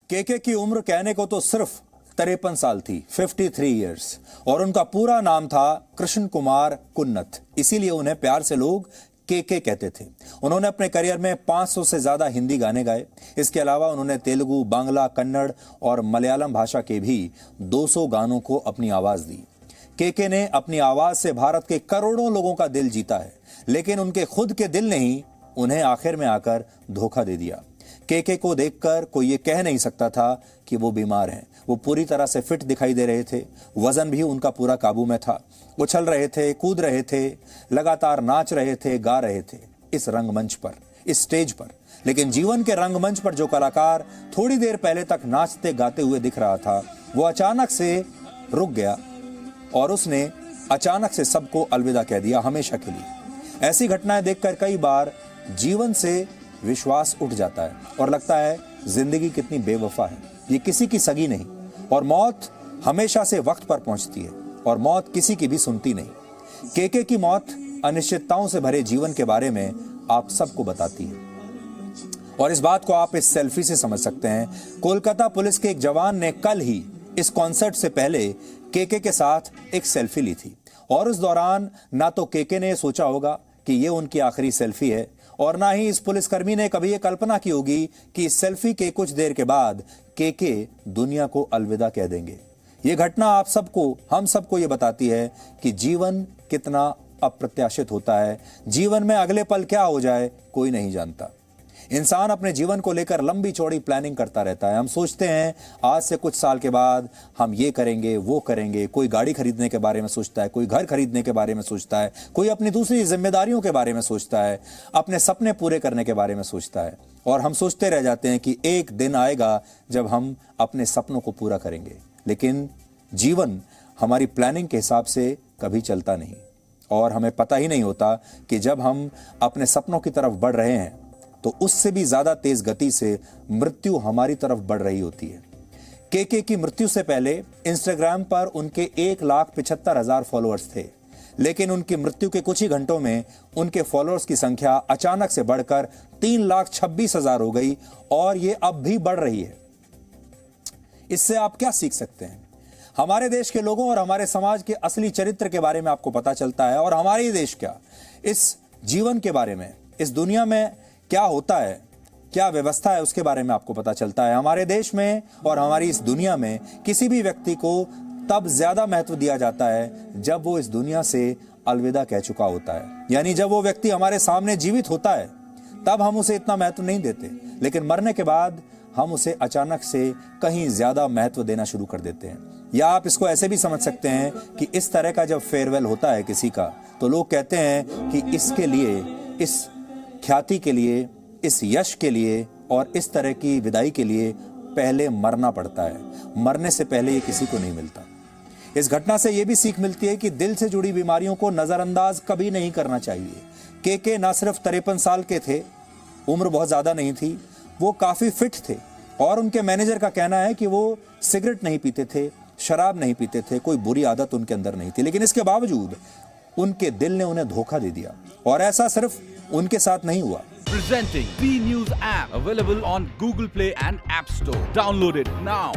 केके की उम्र कहने को तो सिर्फ 53 साल थी, 53 इयर्स, और उनका पूरा नाम था कृष्ण कुमार कुन्नथ। इसीलिए उन्हें प्यार से लोग केके कहते थे। उन्होंने अपने करियर में 500 से ज्यादा हिंदी गाने गाए। इसके अलावा उन्होंने तेलुगु, बांग्ला, कन्नड़ और मलयालम भाषा के भी 200 गानों को अपनी आवाज दी। केके ने अपनी आवाज से भारत के करोड़ों लोगों का दिल जीता है, लेकिन उनके खुद के दिल ने ही उन्हें आखिर में आकर धोखा दे दिया। केके को देखकर कोई ये कह नहीं सकता था कि वो बीमार हैं। वो पूरी तरह से फिट दिखाई दे रहे थे, वजन भी उनका पूरा काबू में था, उछल रहे थे, कूद रहे थे, लगातार नाच रहे थे, गा रहे थे इस रंगमंच पर, इस स्टेज पर। लेकिन जीवन के रंगमंच पर जो कलाकार थोड़ी देर पहले तक नाचते गाते हुए दिख रहा था, वो अचानक से रुक गया और उसने अचानक से सबको अलविदा कह दिया, हमेशा के लिए। ऐसी घटनाएं देखकर कई बार जीवन से विश्वास उठ जाता है और लगता है जिंदगी कितनी बेवफा है, ये किसी की सगी नहीं, और मौत हमेशा से वक्त पर पहुंचती है और मौत किसी की भी सुनती नहीं। केके की मौत अनिश्चितताओं से भरे जीवन के बारे में आप सबको बताती है, और इस बात को आप इस सेल्फी से समझ सकते हैं। कोलकाता पुलिस के एक जवान ने कल ही इस कॉन्सर्ट से पहले केके के साथ एक सेल्फी ली थी, और उस दौरान ना तो केके ने सोचा होगा कि ये उनकी आखिरी सेल्फी है, और ना ही इस पुलिसकर्मी ने कभी ये कल्पना की होगी कि इस सेल्फी के कुछ देर के बाद केके दुनिया को अलविदा कह देंगे। ये घटना आप सबको, हम सबको ये बताती है कि जीवन कितना अप्रत्याशित होता है। जीवन में अगले पल क्या हो जाए कोई नहीं जानता। इंसान अपने जीवन को लेकर लंबी चौड़ी प्लानिंग करता रहता है। हम सोचते हैं आज से कुछ साल के बाद हम ये करेंगे, वो करेंगे। कोई गाड़ी खरीदने के बारे में सोचता है, कोई घर खरीदने के बारे में सोचता है, कोई अपनी दूसरी जिम्मेदारियों के बारे में सोचता है, अपने सपने पूरे करने के बारे में सोचता है, और हम सोचते रह जाते हैं कि एक दिन आएगा जब हम अपने सपनों को पूरा करेंगे। लेकिन जीवन हमारी प्लानिंग के हिसाब से कभी चलता नहीं, और हमें पता ही नहीं होता कि जब हम अपने सपनों की तरफ बढ़ रहे हैं तो उससे भी ज्यादा तेज गति से मृत्यु हमारी तरफ बढ़ रही होती है। केके की मृत्यु से पहले इंस्टाग्राम पर उनके 1,75,000 फॉलोअर्स थे, लेकिन उनकी मृत्यु के कुछ ही घंटों में उनके फॉलोअर्स की संख्या अचानक से बढ़कर 3,26,000 हो गई, और ये अब भी बढ़ रही है। इससे आप क्या सीख सकते हैं? हमारे देश के लोगों और हमारे समाज के असली चरित्र के बारे में आपको पता चलता है, और हमारे ही देश क्या, इस जीवन के बारे में, इस दुनिया में क्या होता है, क्या व्यवस्था है, उसके बारे में आपको पता चलता है। हमारे देश में और हमारी इस दुनिया में किसी भी व्यक्ति को तब ज्यादा महत्व दिया जाता है जब वो इस दुनिया से अलविदा कह चुका होता है। यानी जब वो व्यक्ति हमारे सामने जीवित होता है तब हम उसे इतना महत्व नहीं देते, लेकिन मरने के बाद हम उसे अचानक से कहीं ज्यादा महत्व देना शुरू कर देते हैं। या आप इसको ऐसे भी समझ सकते हैं कि इस तरह का जब फेयरवेल होता है किसी का, तो लोग कहते हैं कि इसके लिए, इस ख्याति के लिए, इस यश के लिए और इस तरह की विदाई के लिए पहले मरना पड़ता है। मरने से पहले ये किसी को नहीं मिलता। इस घटना से ये भी सीख मिलती है कि दिल से जुड़ी बीमारियों को नजरअंदाज कभी नहीं करना चाहिए। केके ना सिर्फ 53 साल के थे, उम्र बहुत ज्यादा नहीं थी, वो काफी फिट थे, और उनके मैनेजर का कहना है कि वो सिगरेट नहीं पीते थे, शराब नहीं पीते थे, कोई बुरी आदत उनके अंदर नहीं थी। लेकिन इसके बावजूद उनके दिल ने उन्हें धोखा दे दिया, और ऐसा सिर्फ उनके साथ नहीं हुआ। Presenting B News app, available on Google Play and App Store. Download it now.